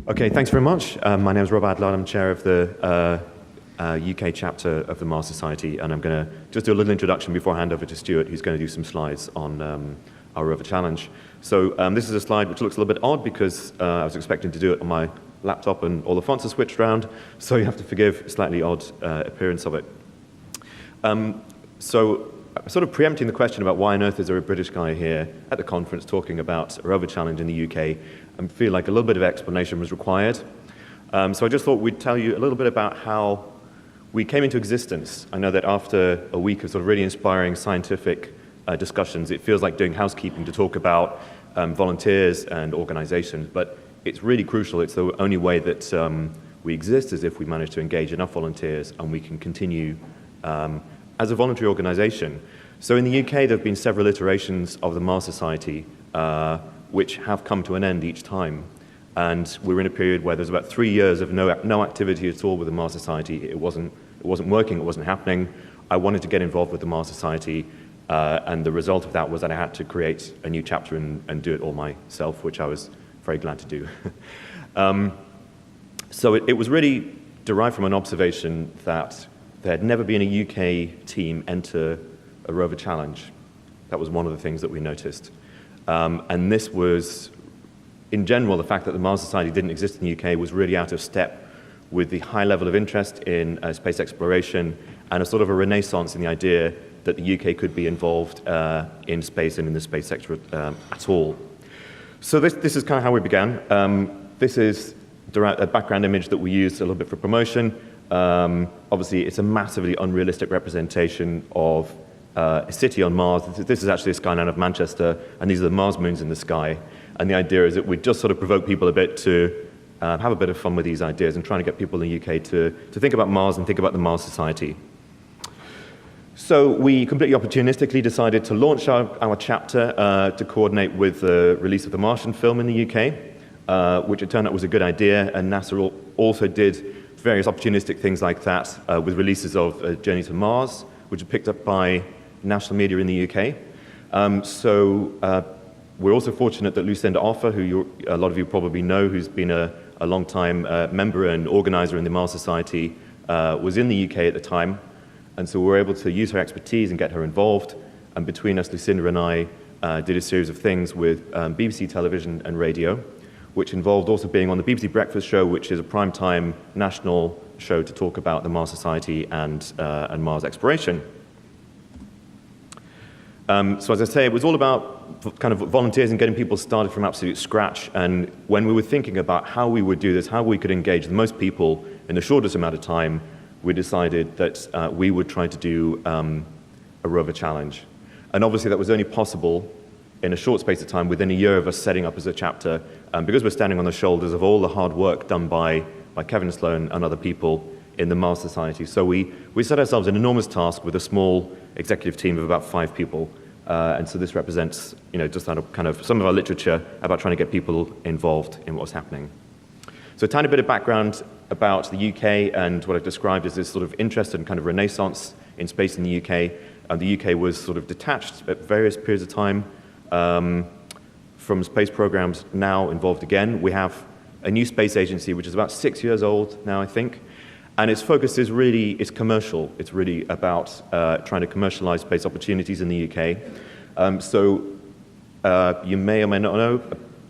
Okay, thanks very much. My name is Rob Adler. I'm chair of the UK chapter of the Mars Society, and I'm going to just do a little introduction before I hand over to Stuart, who's going to do some slides on our Rover challenge. So this is a slide which looks a little bit odd because I was expecting to do it on my laptop and all the fonts are switched around, so you have to forgive a slightly odd appearance of it. So sort of preempting the question about why on earth is there a British guy here at the conference talking about a Rover challenge in the UK, I feel like a little bit of explanation was required. So I just thought we'd tell you a little bit about how we came into existence. I know that after a week of sort of really inspiring scientific discussions, it feels like doing housekeeping to talk about volunteers and organizations, but it's really crucial. It's the only way that we exist is if we manage to engage enough volunteers and we can continue as a voluntary organization. So in the UK, there have been several iterations of the Mars Society, which have come to an end each time. And we're in a period where there's about 3 years of no activity at all with the Mars Society. It wasn't working, it wasn't happening. I wanted to get involved with the Mars Society, and the result of that was that I had to create a new chapter and do it all myself, which I was very glad to do. So it was really derived from an observation that there had never been a UK team enter a Rover challenge. That was one of the things that we noticed. And this was, in general, the fact that the Mars Society didn't exist in the UK was really out of step with the high level of interest in space exploration and a sort of a renaissance in the idea that the UK could be involved in space and in the space sector at all. So this is kind of how we began. This is a background image that we used a little bit for promotion. Obviously, it's a massively unrealistic representation of a city on Mars. This is actually a skyline of Manchester, and these are the Mars moons in the sky. And the idea is that we just sort of provoke people a bit to have a bit of fun with these ideas and trying to get people in the UK to think about Mars and think about the Mars Society. So we completely opportunistically decided to launch our chapter to coordinate with the release of the Martian film in the UK, which it turned out was a good idea, and NASA also did various opportunistic things like that with releases of Journey to Mars, which are picked up by national media in the UK. We're also fortunate that Lucinda Offer, who a lot of you probably know, who's been a long-time member and organizer in the Mars Society, was in the UK at the time. And so we were able to use her expertise and get her involved. And between us, Lucinda and I did a series of things with BBC television and radio, which involved also being on the BBC Breakfast Show, which is a primetime national show to talk about the Mars Society and Mars exploration. So as I say, it was all about kind of volunteers and getting people started from absolute scratch. And when we were thinking about how we would do this, how we could engage the most people in the shortest amount of time, we decided that we would try to do a Rover challenge. And obviously that was only possible in a short space of time, within a year of us setting up as a chapter, because we're standing on the shoulders of all the hard work done by Kevin Sloan and other people in the Mars Society. So we set ourselves an enormous task with a small executive team of about 5 people. And so this represents, just kind of some of our literature about trying to get people involved in what's happening. So a tiny bit of background about the UK and what I've described as this sort of interest and kind of renaissance in space in the UK. The UK was sort of detached at various periods of time from space programs, now involved again. We have a new space agency, which is about 6 years old now, I think. And its focus is commercial. It's really about trying to commercialize space opportunities in the UK. You may or may not know,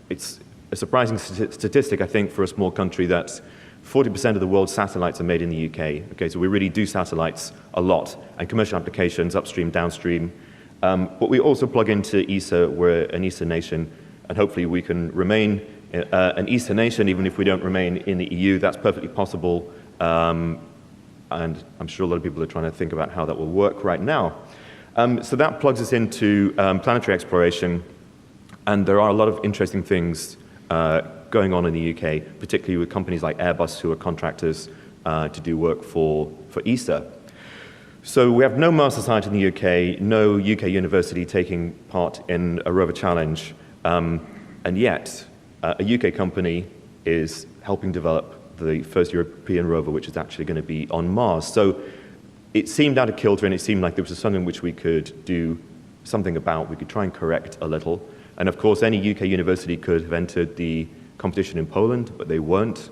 it's a surprising statistic, I think, for a small country that 40% of the world's satellites are made in the UK. Okay, so we really do satellites a lot, and commercial applications, upstream, downstream. But we also plug into ESA. We're an ESA nation, and hopefully we can remain an ESA nation even if we don't remain in the EU. That's perfectly possible. And I'm sure a lot of people are trying to think about how that will work right now. So that plugs us into planetary exploration, and there are a lot of interesting things going on in the UK, particularly with companies like Airbus, who are contractors to do work for ESA. So we have no Mars Society in the UK, no UK university taking part in a Rover challenge, and yet a UK company is helping develop the first European rover, which is actually going to be on Mars. So it seemed out of kilter, and it seemed like there was something which we could do something about. We could try and correct a little. And of course, any UK university could have entered the competition in Poland, but they weren't.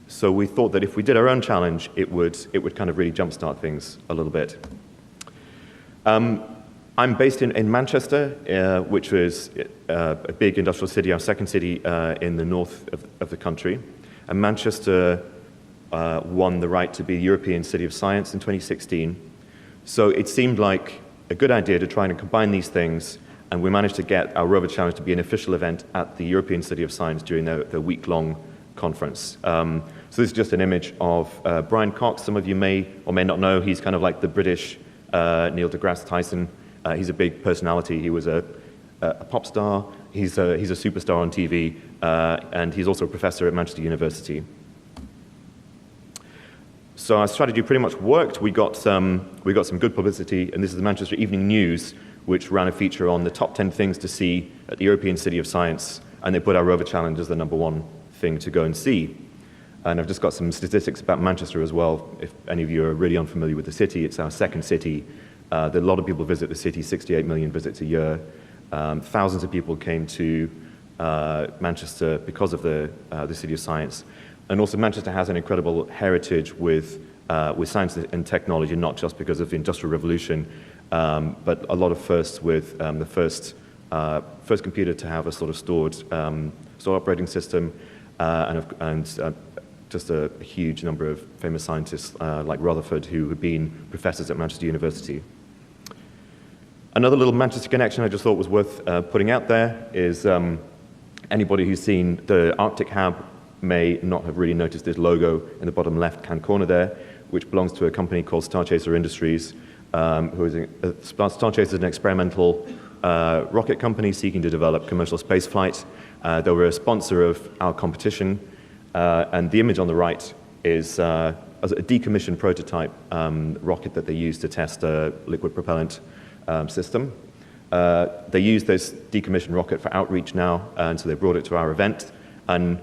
So we thought that if we did our own challenge, it would kind of really jumpstart things a little bit. I'm based in Manchester, which is a big industrial city, our second city in the north of the country. And Manchester won the right to be the European City of Science in 2016. So it seemed like a good idea to try and combine these things, and we managed to get our Rover Challenge to be an official event at the European City of Science during the week-long conference. So this is just an image of Brian Cox. Some of you may or may not know. He's kind of like the British Neil deGrasse Tyson. He's a big personality. He was a pop star. He's a superstar on TV, and he's also a professor at Manchester University. So our strategy pretty much worked. We got some good publicity, and this is the Manchester Evening News, which ran a feature on the top 10 things to see at the European City of Science, and they put our Rover Challenge as the #1 thing to go and see. And I've just got some statistics about Manchester as well. If any of you are really unfamiliar with the city, it's our second city. A lot of people visit the city, 68 million visits a year. Thousands of people came to Manchester because of the City of Science. And also Manchester has an incredible heritage with science and technology, not just because of the Industrial Revolution, but a lot of firsts with the first computer to have a sort of stored operating system, and just a huge number of famous scientists like Rutherford, who have been professors at Manchester University. Another little Manchester connection I just thought was worth putting out there is anybody who's seen the Arctic Hab may not have really noticed this logo in the bottom left-hand corner there, which belongs to a company called Starchaser Industries, Starchaser is an experimental rocket company seeking to develop commercial spaceflight. They were a sponsor of our competition, and the image on the right is a decommissioned prototype rocket that they used to test a liquid propellant system. They use this decommissioned rocket for outreach now, and so they brought it to our event. And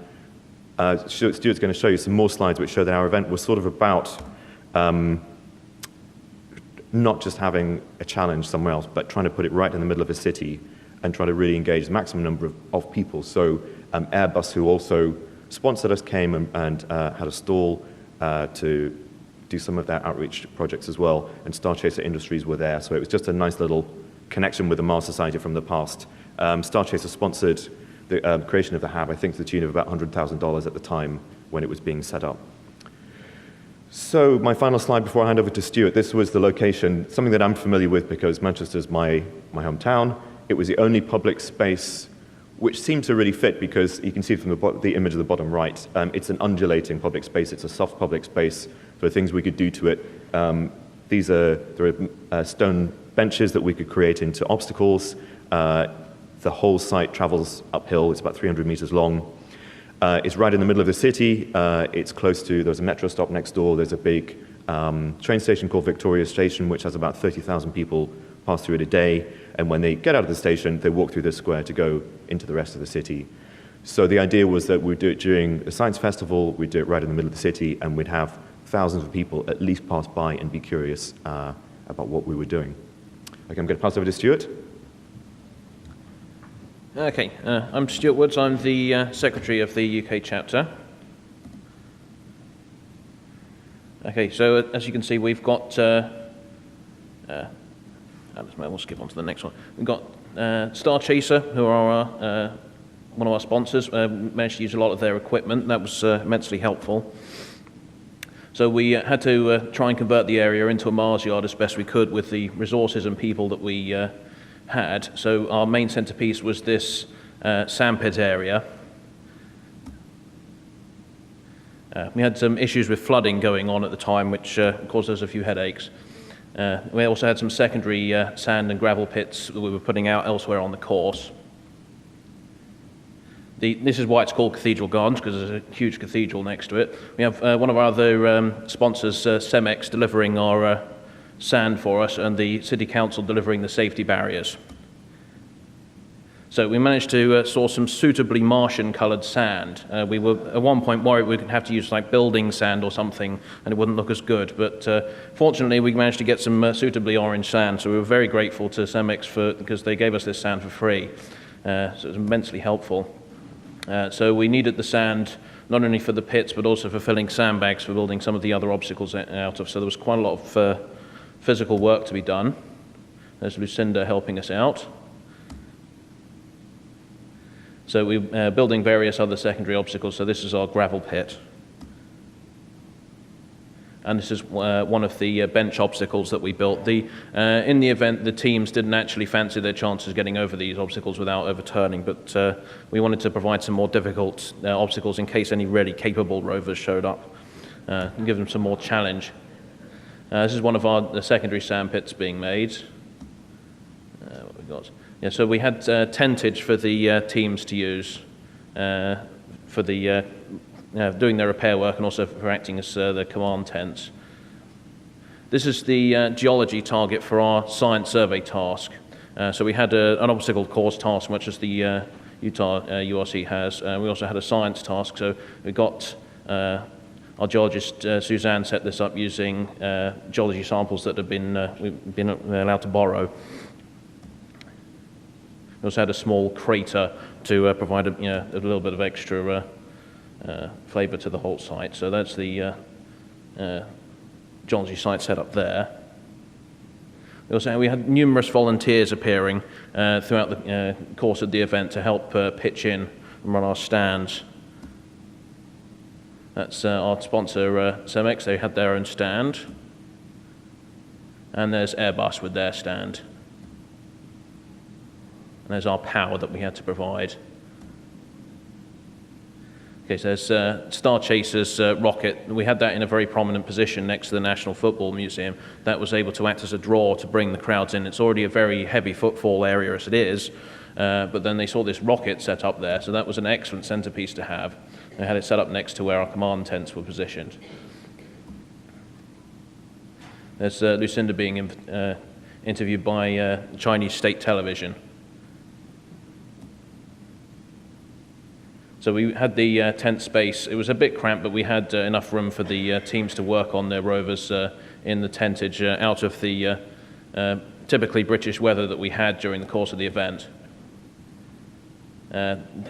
Stuart's going to show you some more slides which show that our event was sort of about not just having a challenge somewhere else, but trying to put it right in the middle of a city and try to really engage the maximum number of people. So Airbus, who also sponsored us, came and had a stall to do some of their outreach projects as well, and Starchaser Industries were there. So it was just a nice little connection with the Mars Society from the past. Starchaser sponsored the creation of the HAB, I think to the tune of about $100,000 at the time when it was being set up. So my final slide before I hand over to Stuart, this was the location, something that I'm familiar with because Manchester's my hometown. It was the only public space which seemed to really fit because you can see from the image at the bottom right, it's an undulating public space, it's a soft public space for things we could do to it. There are stone benches that we could create into obstacles. The whole site travels uphill, it's about 300 meters long. It's right in the middle of the city. It's close to, there's a metro stop next door, there's a big train station called Victoria Station, which has about 30,000 people pass through it a day. And when they get out of the station, they walk through this square to go into the rest of the city. So the idea was that we'd do it during a science festival, we'd do it right in the middle of the city, and we'd have thousands of people at least pass by and be curious about what we were doing. Okay, I'm going to pass over to Stuart. Okay, I'm Stuart Woods. I'm the Secretary of the UK chapter. Okay, so as you can see, we've got, we'll skip on to the next one. We've got Starchaser, who are one of our sponsors. Managed to use a lot of their equipment. That was immensely helpful. So we had to try and convert the area into a Mars yard as best we could with the resources and people that we had. So our main centerpiece was this sandpit area. We had some issues with flooding going on at the time, which caused us a few headaches. We also had some secondary sand and gravel pits that we were putting out elsewhere on the course. This is why it's called Cathedral Gardens, because there's a huge cathedral next to it. We have one of our other sponsors, Cemex, delivering our sand for us, and the City Council delivering the safety barriers. So we managed to source some suitably Martian-coloured sand. We were at one point worried we'd have to use like building sand or something, and it wouldn't look as good. But fortunately, we managed to get some suitably orange sand. So we were very grateful to Cemex because they gave us this sand for free. So it was immensely helpful. So we needed the sand not only for the pits, but also for filling sandbags for building some of the other obstacles out of. So there was quite a lot of physical work to be done. There's Lucinda helping us out. So we're building various other secondary obstacles. So this is our gravel pit. And this is one of the bench obstacles that we built. In the event, the teams didn't actually fancy their chances of getting over these obstacles without overturning, but we wanted to provide some more difficult obstacles in case any really capable rovers showed up, and give them some more challenge. This is one of the secondary sand pits being made. What we got? Yeah, so we had tentage for the teams to use for the doing their repair work and also for acting as the command tents. This is the geology target for our science survey task. So we had an obstacle course task, much as the Utah URC has. We also had a science task. So we got our geologist Suzanne set this up using geology samples that have we've been allowed to borrow. We also had a small crater to provide a little bit of extra flavour to the whole site. So that's the geology site set up there. We had numerous volunteers appearing throughout the course of the event to help pitch in and run our stands. That's our sponsor, Cemex. They had their own stand. And there's Airbus with their stand. And there's our power that we had to provide. Okay, so there's Star Chaser's rocket. We had that in a very prominent position next to the National Football Museum. That was able to act as a draw to bring the crowds in. It's already a very heavy footfall area as it is, but then they saw this rocket set up there, so that was an excellent centerpiece to have. They had it set up next to where our command tents were positioned. There's Lucinda being interviewed by Chinese state television. So we had the tent space. It was a bit cramped, but we had enough room for the teams to work on their rovers in the tentage out of the typically British weather that we had during the course of the event.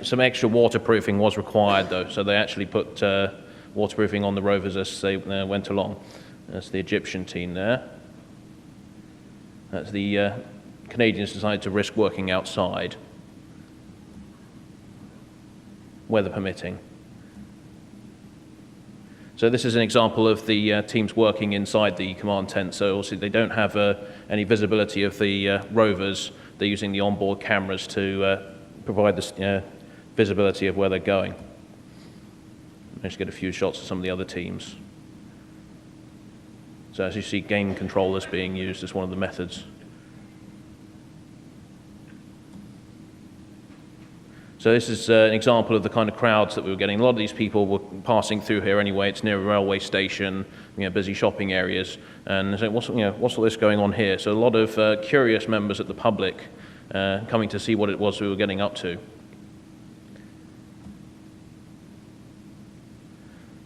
Some extra waterproofing was required, though, so they actually put waterproofing on the rovers as they went along. That's the Egyptian team there. That's the Canadians decided to risk working outside, weather permitting. So this is an example of the teams working inside the command tent. So obviously they don't have any visibility of the rovers. They're using the onboard cameras to provide this visibility of where they're going. Let's get a few shots of some of the other teams. So as you see, game controllers being used as one of the methods. So this is an example of the kind of crowds that we were getting. A lot of these people were passing through here anyway. It's near a railway station, busy shopping areas. And so what's all this going on here? So a lot of curious members of the public coming to see what it was we were getting up to.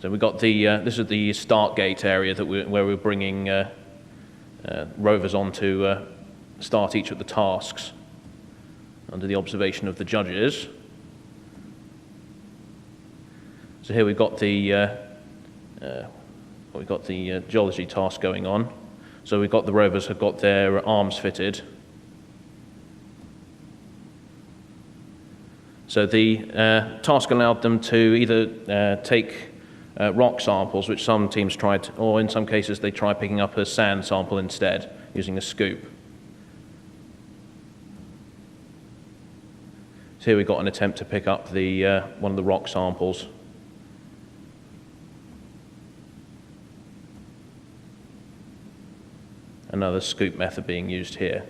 So we got this is the start gate area where we're bringing rovers on to start each of the tasks under the observation of the judges. So here we've got the geology task going on. So we've got the rovers have got their arms fitted. So the task allowed them to either take rock samples, which some teams tried, or in some cases they tried picking up a sand sample instead, using a scoop. So here we've got an attempt to pick up one of the rock samples. Another scoop method being used here.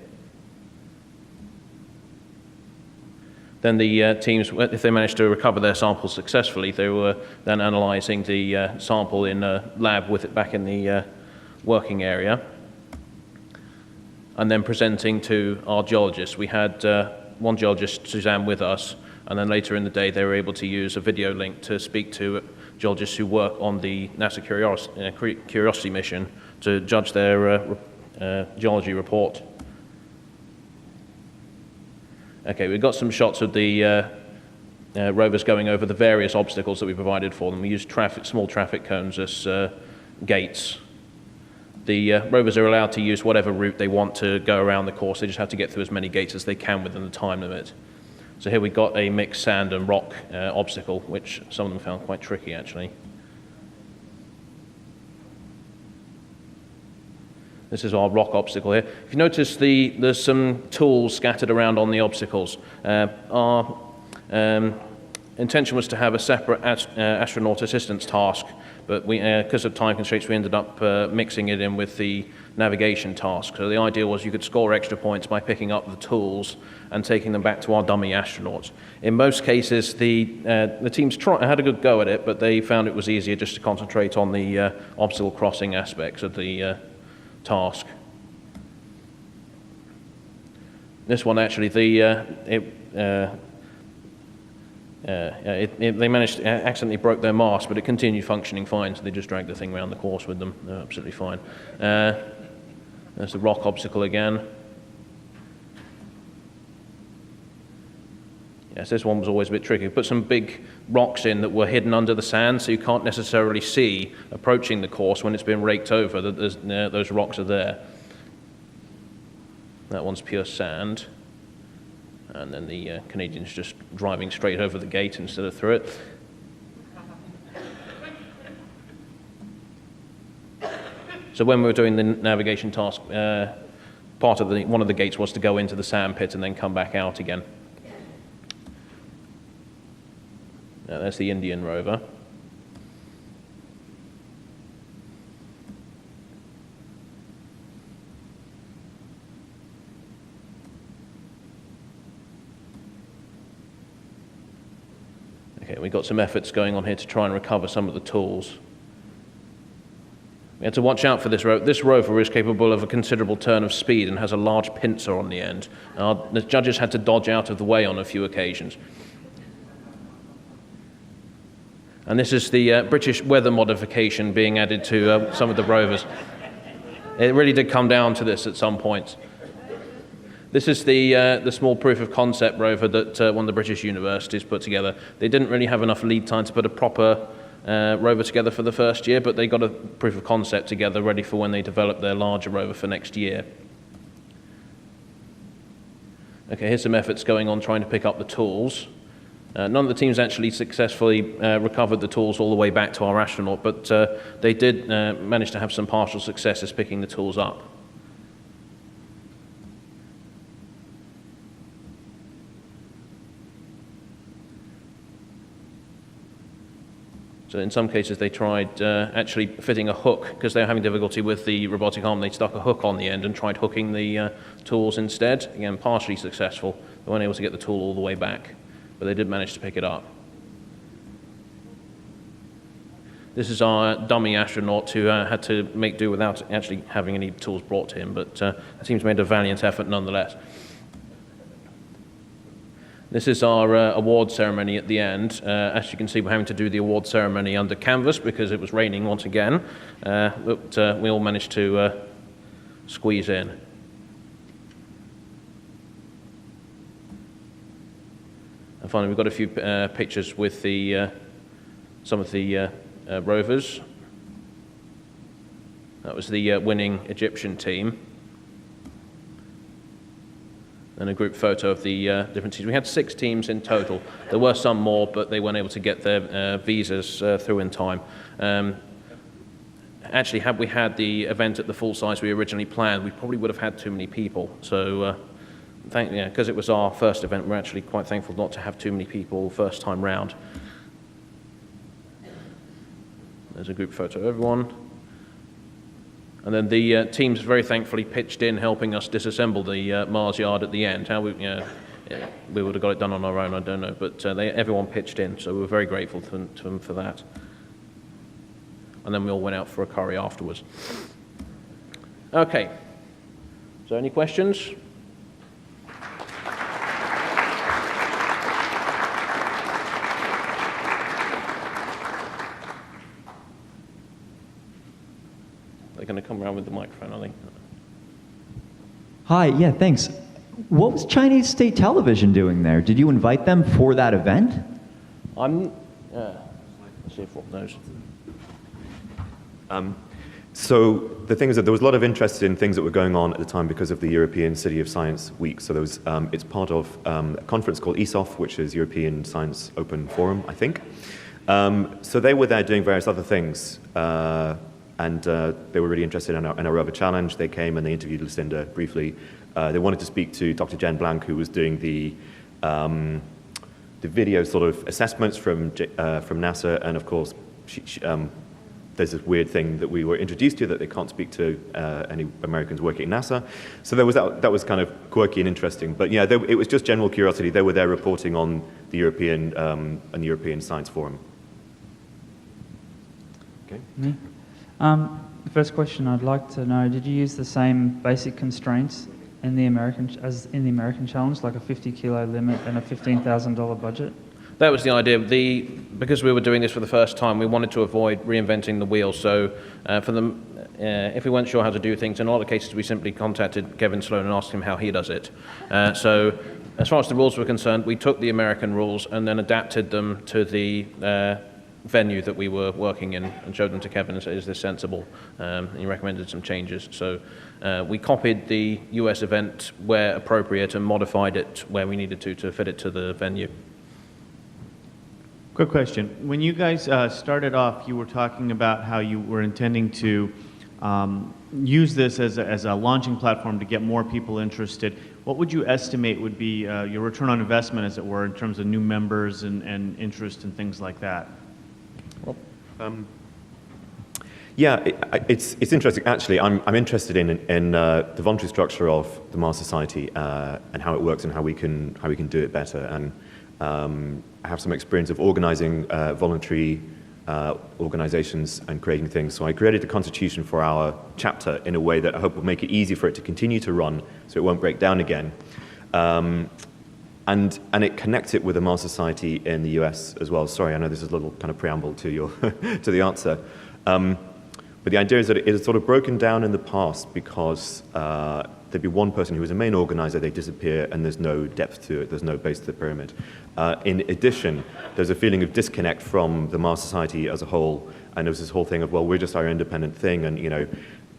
Then the teams, if they managed to recover their samples successfully, they were then analysing the sample in a lab with it back in the working area, and then presenting to our geologists. We had one geologist, Suzanne, with us, and then later in the day they were able to use a video link to speak to geologists who work on the NASA Curiosity mission to judge their geology report. Okay, we've got some shots of the rovers going over the various obstacles that we provided for them. We used small traffic cones as gates. The rovers are allowed to use whatever route they want to go around the course. They just have to get through as many gates as they can within the time limit. So here we've got a mixed sand and rock obstacle, which some of them found quite tricky, actually. This is our rock obstacle here. If you notice, there's some tools scattered around on the obstacles. Our intention was to have a separate astronaut assistance task, but because of time constraints, we ended up mixing it in with the navigation task. So the idea was you could score extra points by picking up the tools and taking them back to our dummy astronauts. In most cases, the teams had a good go at it, but they found it was easier just to concentrate on the obstacle crossing aspects of the task. This one actually, they managed to accidentally broke their mast, but it continued functioning fine, so they just dragged the thing around the course with them. They're absolutely fine. There's the rock obstacle again. Yes, this one was always a bit tricky. Put some big rocks in that were hidden under the sand, so you can't necessarily see approaching the course when it's been raked over that those rocks are there. That one's pure sand. And then the Canadians just driving straight over the gate instead of through it. So when we were doing the navigation task, one of the gates was to go into the sand pit and then come back out again. Now there's the Indian rover. Okay, we've got some efforts going on here to try and recover some of the tools. We had to watch out for this rover. This rover is capable of a considerable turn of speed and has a large pincer on the end. The judges had to dodge out of the way on a few occasions. And this is the British weather modification being added to some of the rovers. It really did come down to this at some points. This is the small proof of concept rover that one of the British universities put together. They didn't really have enough lead time to put a proper rover together for the first year, but they got a proof of concept together ready for when they develop their larger rover for next year. Okay, here's some efforts going on trying to pick up the tools. None of the teams actually successfully recovered the tools all the way back to our astronaut, but they did manage to have some partial successes picking the tools up. So in some cases they tried actually fitting a hook, because they were having difficulty with the robotic arm. They stuck a hook on the end and tried hooking the tools instead. Again, partially successful. They weren't able to get the tool all the way back, but they did manage to pick it up. This is our dummy astronaut who had to make do without actually having any tools brought to him, but the team's made a valiant effort nonetheless. This is our award ceremony at the end. As you can see, we're having to do the award ceremony under canvas because it was raining once again, but we all managed to squeeze in. And finally, we've got a few pictures with some of the rovers. That was the winning Egyptian team. And a group photo of the different teams. We had 6 teams in total. There were some more, but they weren't able to get their visas through in time. Actually, had we had the event at the full size we originally planned, we probably would have had too many people. So, because it was our first event, we're actually quite thankful not to have too many people first time round. There's a group photo of everyone. And then the teams very thankfully pitched in, helping us disassemble the Mars yard at the end. How we would have got it done on our own, I don't know, but everyone pitched in, so we were very grateful to them for that. And then we all went out for a curry afterwards. Okay, so any questions? They're going to come around with the microphone, I think. Hi, yeah, thanks. What was Chinese state television doing there? Did you invite them for that event? Let's see if Rob knows. So the thing is that there was a lot of interest in things that were going on at the time because of the European City of Science Week. So there was, it's part of a conference called ESOF, which is European Science Open Forum, I think. So they were there doing various other things, and they were really interested in our Rover Challenge. They came and they interviewed Lucinda briefly. They wanted to speak to Dr. Jen Blank, who was doing the video sort of assessments from NASA, and of course, there's this weird thing that we were introduced to that they can't speak to any Americans working at NASA. So there was that was kind of quirky and interesting. But yeah, it was just general curiosity. They were there reporting on the European Science Forum. Okay. Me? The first question I'd like to know: did you use the same basic constraints in the American challenge, like a 50-kilo limit and a $15,000 budget? That was the idea. Because we were doing this for the first time, we wanted to avoid reinventing the wheel. So for them, if we weren't sure how to do things, in a lot of cases we simply contacted Kevin Sloan and asked him how he does it. So as far as the rules were concerned, we took the American rules and then adapted them to the venue that we were working in and showed them to Kevin and said, is this sensible? And he recommended some changes. So we copied the US event where appropriate and modified it where we needed to fit it to the venue. Quick question. When you guys started off, you were talking about how you were intending to use this as a launching platform to get more people interested. What would you estimate would be your return on investment, as it were, in terms of new members and interest and things like that? Yeah, it's interesting. Actually, I'm interested in the voluntary structure of the Mars Society and how it works and how we can do it better. And I have some experience of organizing voluntary organizations and creating things. So I created a constitution for our chapter in a way that I hope will make it easy for it to continue to run, so it won't break down again. And it connects it with the Mars Society in the US as well. Sorry, I know this is a little kind of preamble to your to the answer. But the idea is that it is sort of broken down in the past because there'd be one person who was a main organizer, they disappear, and there's no depth to it, there's no base to the pyramid. In addition, there's a feeling of disconnect from the Mars Society as a whole, and there's this whole thing of, well, we're just our independent thing, and you know,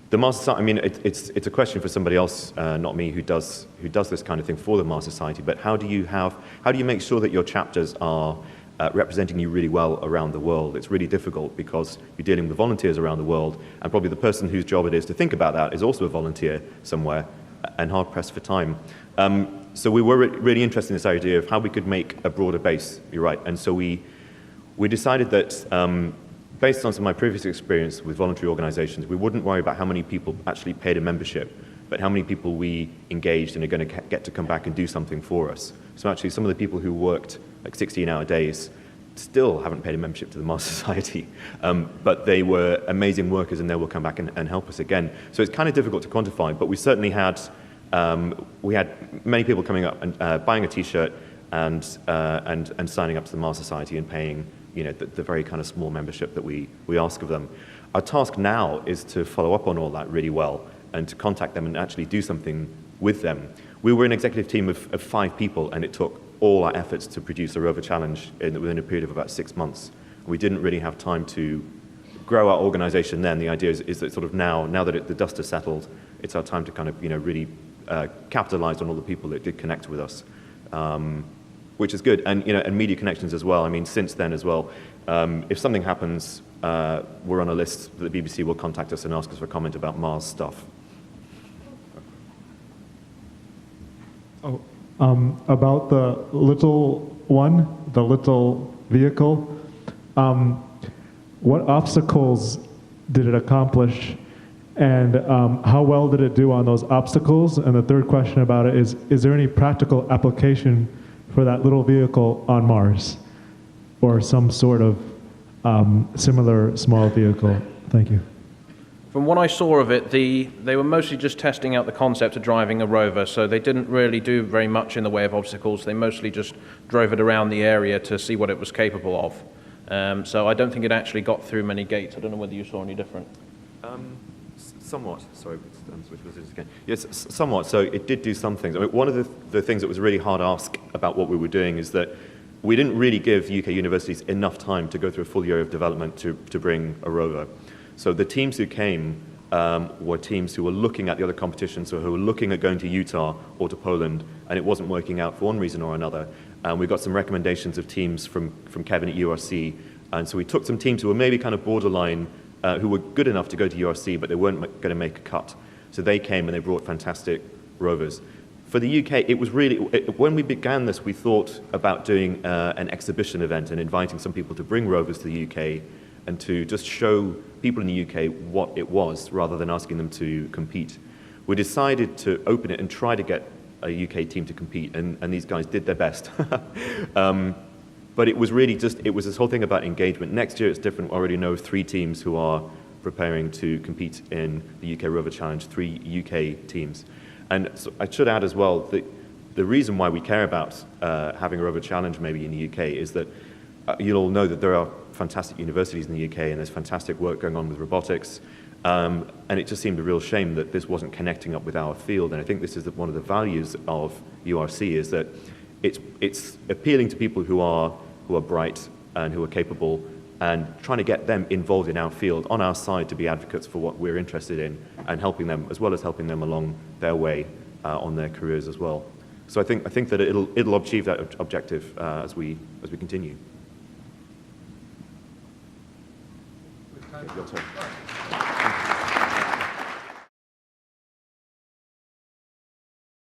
the Mars Society, I mean, it's a question for somebody else, not me, who does this kind of thing for the Mars Society, but how do you make sure that your chapters are representing you really well around the world? It's really difficult because you're dealing with volunteers around the world, and probably the person whose job it is to think about that is also a volunteer somewhere and hard pressed for time. So we were really interested in this idea of how we could make a broader base, you're right, and so we decided that based on some of my previous experience with voluntary organizations, we wouldn't worry about how many people actually paid a membership, but how many people we engaged and are going to get to come back and do something for us. So actually some of the people who worked like 16-hour days still haven't paid a membership to the Mars Society, but they were amazing workers and they will come back and help us again. So it's kind of difficult to quantify, but we certainly had many people coming up and buying a T-shirt and signing up to the Mars Society and paying, you know, the very kind of small membership that we ask of them. Our task now is to follow up on all that really well and to contact them and actually do something with them. We were an executive team of 5 people, and it took all our efforts to produce a Rover Challenge within a period of about 6 months. We didn't really have time to grow our organization then. The idea is that sort of now that the dust has settled, it's our time to kind of, you know, really capitalize on all the people that did connect with us, which is good. And, you know, and media connections as well. I mean, since then as well, if something happens, we're on a list that the BBC will contact us and ask us for comment about Mars stuff. Oh, about the little one, the little vehicle, what obstacles did it accomplish, and how well did it do on those obstacles? And the third question about it is there any practical application for that little vehicle on Mars, or some sort of similar small vehicle? Thank you. From what I saw of it, they were mostly just testing out the concept of driving a rover, so they didn't really do very much in the way of obstacles. They mostly just drove it around the area to see what it was capable of. So I don't think it actually got through many gates. I don't know whether you saw any different. Somewhat. Sorry, switch positions again. Yes, somewhat. So it did do some things. I mean, one of the things that was a really hard ask about what we were doing is that we didn't really give UK universities enough time to go through a full year of development to bring a rover. So the teams who came were teams who were looking at the other competitions, so who were looking at going to Utah or to Poland, and it wasn't working out for one reason or another. And we got some recommendations of teams from Kevin at URC, and so we took some teams who were maybe kind of borderline, who were good enough to go to URC, but they weren't going to make a cut. So they came and they brought fantastic rovers. For the UK, it was really, when we began this, we thought about doing an exhibition event and inviting some people to bring rovers to the UK and to just show people in the UK what it was, rather than asking them to compete. We decided to open it and try to get a UK team to compete, and these guys did their best. But it was really just, it was this whole thing about engagement. Next year it's different. We already know 3 teams who are preparing to compete in the UK Rover Challenge, 3 UK teams. And so I should add as well that the reason why we care about having a Rover Challenge maybe in the UK is that you'll all know that there are fantastic universities in the UK and there's fantastic work going on with robotics. And it just seemed a real shame that this wasn't connecting up with our field. And I think this is one of the values of URC, is that it's appealing to people who are bright and who are capable, and trying to get them involved in our field, on our side, to be advocates for what we're interested in, and helping them, as well as helping them along their way on their careers as well. So I think that it'll achieve that objective as we continue. Your turn.